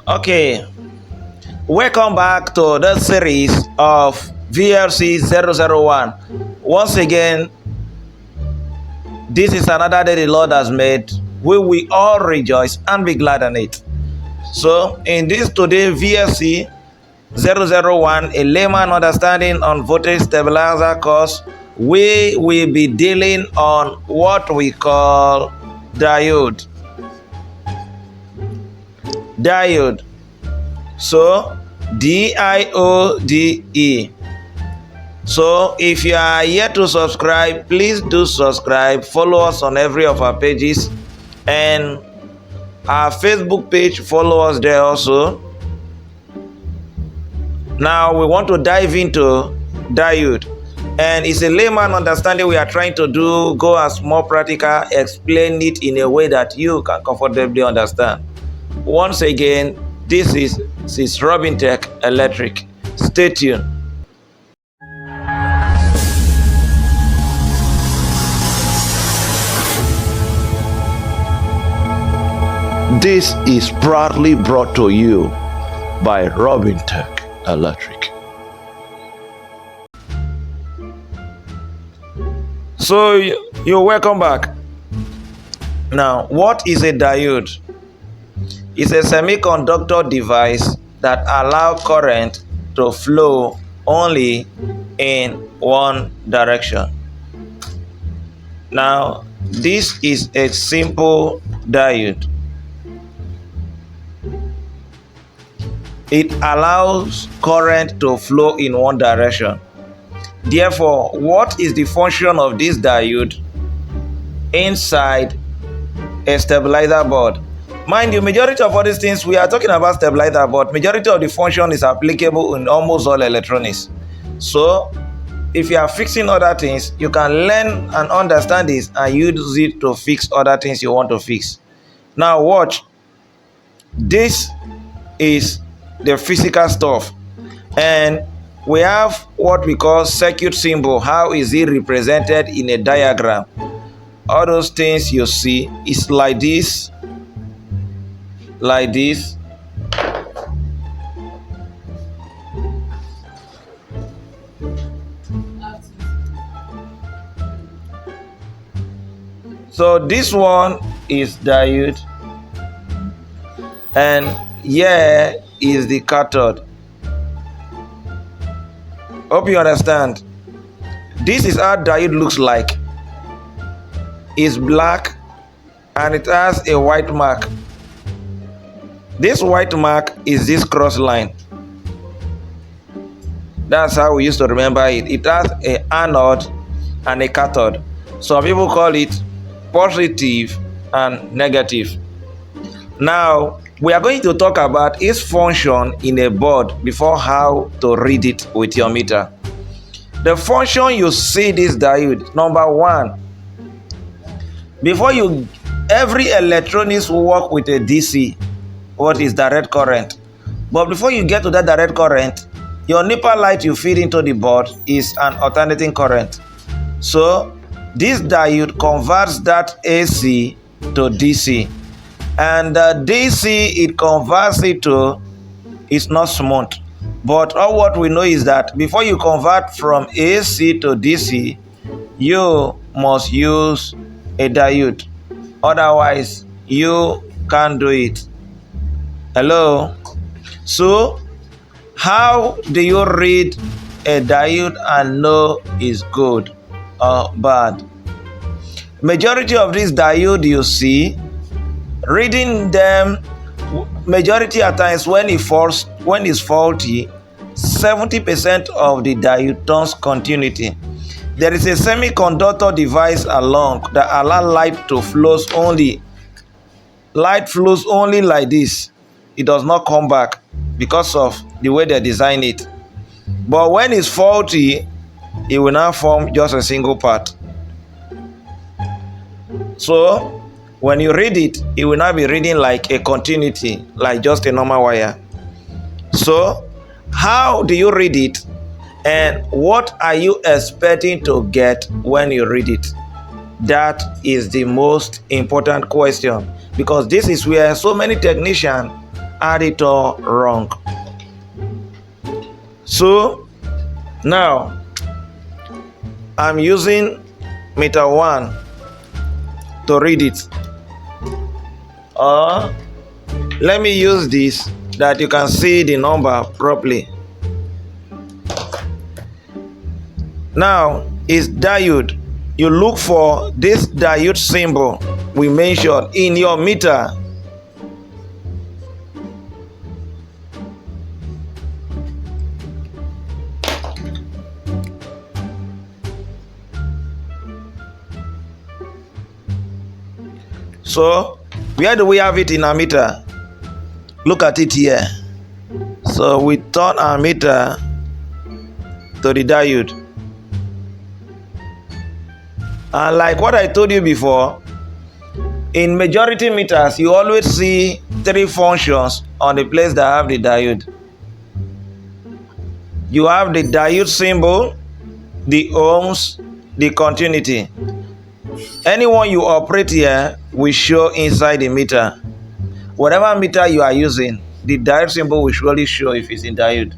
Okay, welcome back to the series of VLC 001. Once again, this is another day the Lord has made. We will all rejoice and be glad in it. So, in this today VLC 001, a layman understanding on voltage stabilizer course, we will be dealing on what we call diode. Diode. So, Diode. So, if you are yet to subscribe, please do subscribe. Follow us on every of our pages, and our Facebook page, follow us there also. Now, we want to dive into diode, and it's a layman understanding we are trying to do, go as more practical, explain it in a way that you can comfortably understand. Once again, this is Robin Tech Electric. Stay tuned. This is proudly brought to you by Robin Tech Electric. So you're welcome back. Now, what is a diode? It's a semiconductor device that allows current to flow only in one direction. Now, this is a simple diode. It allows current to flow in one direction. Therefore, what is the function of this diode inside a stabilizer board? Mind you, majority of all these things we are talking about stabilizer, but majority of the function is applicable in almost all electronics. So, if you are fixing other things, you can learn and understand this and use it to fix other things you want to fix. Now watch. This is the physical stuff, and we have what we call circuit symbol. How is it represented in a diagram? All those things you see is like this. Like this. So this one is diode, and here is the cathode. Hope you understand. This is how diode looks like. It's black and it has a white mark. This white mark is this cross line. That's how we used to remember it. It has an anode and a cathode. Some people call it positive and negative. Now, we are going to talk about its function in a board before how to read it with your meter. The function you see this diode, number one, every electronics will work with a DC. What is direct current? But before you get to that direct current, your NEPA light you feed into the board is an alternating current. So this diode converts that AC to DC, and DC it converts it to, it's not smooth. But all what we know is that before you convert from AC to DC, you must use a diode. Otherwise, you can't do it. Hello? So, how do you read a diode and know it's good or bad? Majority of these diode you see, reading them, majority of times when it's faulty, 70% of the diode turns continuity. There is a semiconductor device along that allows light to flow only. Light flows only like this. It does not come back because of the way they design it. But when it's faulty, it will now form just a single part. So when you read it, it will not be reading like a continuity, like just a normal wire. So how do you read it, and what are you expecting to get when you read it? That is the most important question, because this is where so many technicians add it all wrong. So now I'm using meter 1 to read it, or let me use this that you can see the number properly. Now is diode. You look for this diode symbol we mentioned in your meter. So where do we have it in our meter? Look at it here. So we turn our meter to the diode. And like what I told you before, in majority meters, you always see 3 functions on the place that have the diode. You have the diode symbol, the ohms, the continuity. Anyone you operate here will show inside the meter. Whatever meter you are using, the diode symbol will surely show if it's in diode.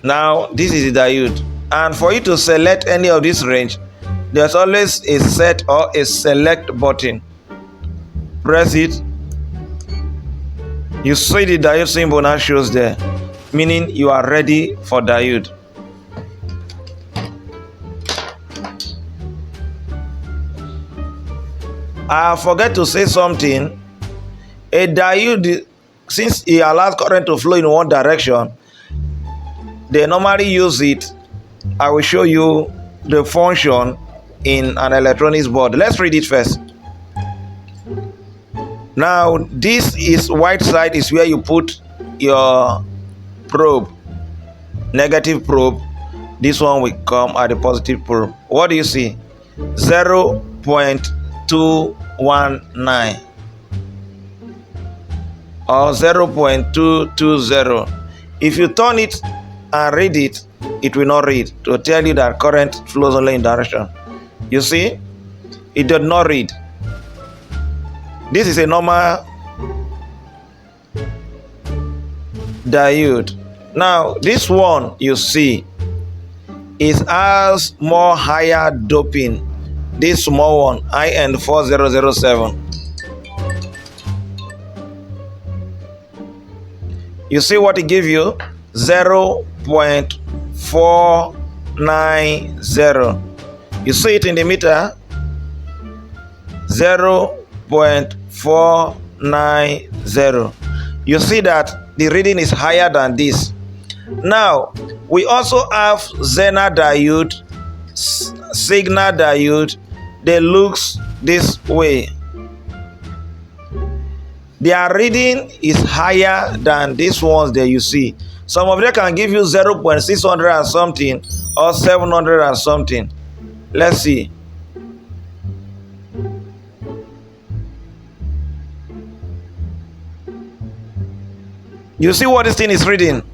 Now, this is the diode. And for you to select any of this range, there's always a set or a select button. Press it. You see the diode symbol now shows there, meaning you are ready for diode. I forget to say something. A diode, since it allows current to flow in one direction, they normally use it. I will show you the function in an electronics board. Let's read it first. Now, this is white side is where you put your probe, negative probe. This one will come at the positive probe. What do you see? 0.219 or 0.220. If you turn it and read it, it will not read, to tell you that current flows only in direction. You see, it did not read. This is a normal diode. Now, this one you see is as more higher doping. This small one, IN4007. You see what it gives you? 0.490. You see it in the meter? 0.490. You see that the reading is higher than this. Now, we also have Zener diode, signal diode. They looks this way. Their reading is higher than these ones that you see. Some of them can give you 0.600 and something or 700 and something. Let's see. You see what this thing is reading?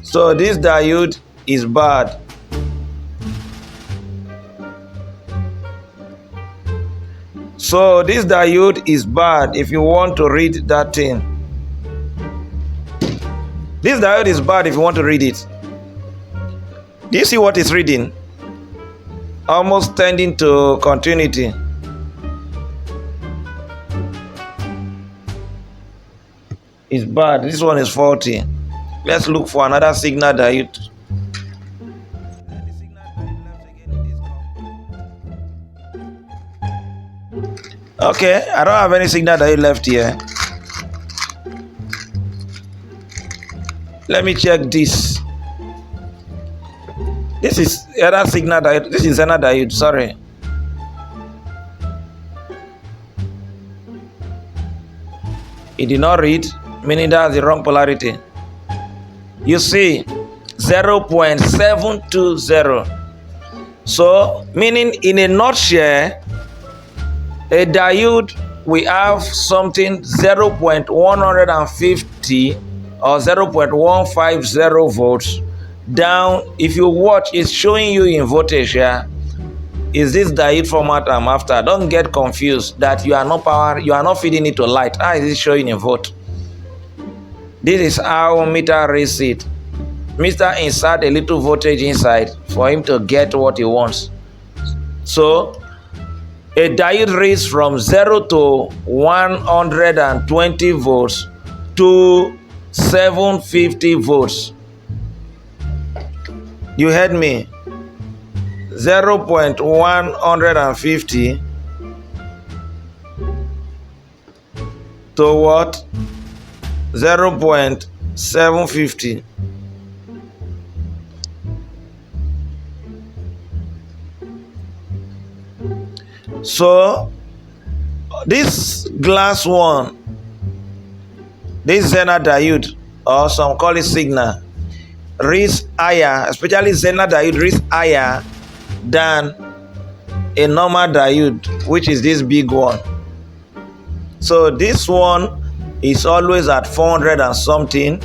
So this diode is bad. So this diode is bad if you want to read that thing. This diode is bad if you want to read it. Do you see what it's reading? Almost tending to continuity. It's bad. This one is faulty. Let's look for another signal diode. Okay, I don't have any signal diode left here. Let me check this. This is another signal diode. This is another diode. Sorry. It did not read, meaning that's the wrong polarity. You see, 0.720. So, meaning in a nutshell, a diode, we have something 0.150 or 0.150 volts down. If you watch, it's showing you in voltage here is this diode format I'm after. Don't get confused that you are not feeding it to light. How is it showing a volt? This is how meter reads it. Meter insert a little voltage inside for him to get what he wants. So a diode reads from 0 to 120 volts to 750 volts. You heard me? 0.150 to what? 0.750. So this glass one, this Zener diode, or some call it signal, reads higher, especially Zener diode reads higher than a normal diode, which is this big one. So this one is always at 400 and something.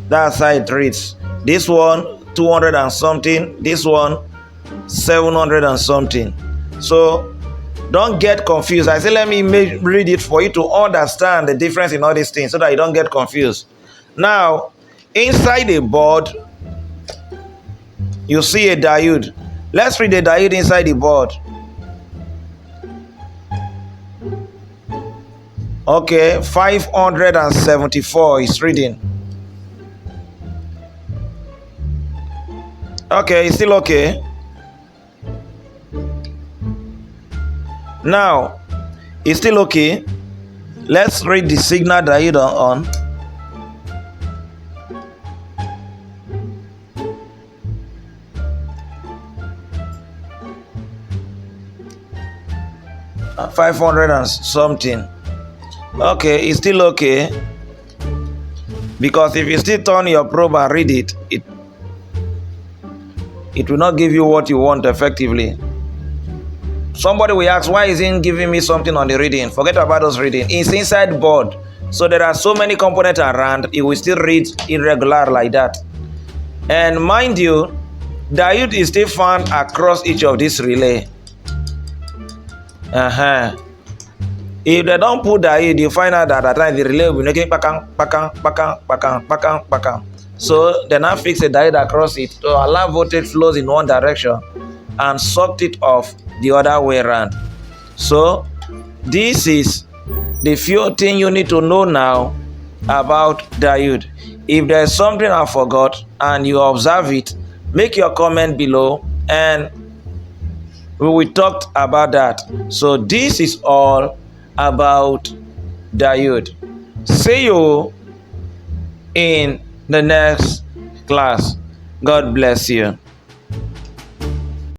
That's how it reads. This one 200 and something. This one 700 and something. So don't get confused. I say let me read it for you to understand the difference in all these things so that you don't get confused. Now, inside a board, you see a diode. Let's read the diode inside the board. Okay, 574 is reading. Okay, it's still okay. Now, it's still okay. Let's read the signal diode on. Uh, 500 and something. Okay, it's still okay. Because if you still turn your probe and read it, it will not give you what you want effectively. Somebody will ask, why isn't giving me something on the reading? Forget about those reading. It's inside board. So there are so many components around, it will still read irregular like that. And mind you, diode is still found across each of these relay. If they don't put diode, you find out that at times the relay will be making pakang, pakang, pakang, pakang, pakang, pakang. So they now fix a diode across it to allow voltage flows in one direction and sucked it off the other way around. So this is the few thing you need to know now about diode. If there is something I forgot and you observe it, make your comment below and we will talk about that. So this is all about diode. See you in the next class. God bless you.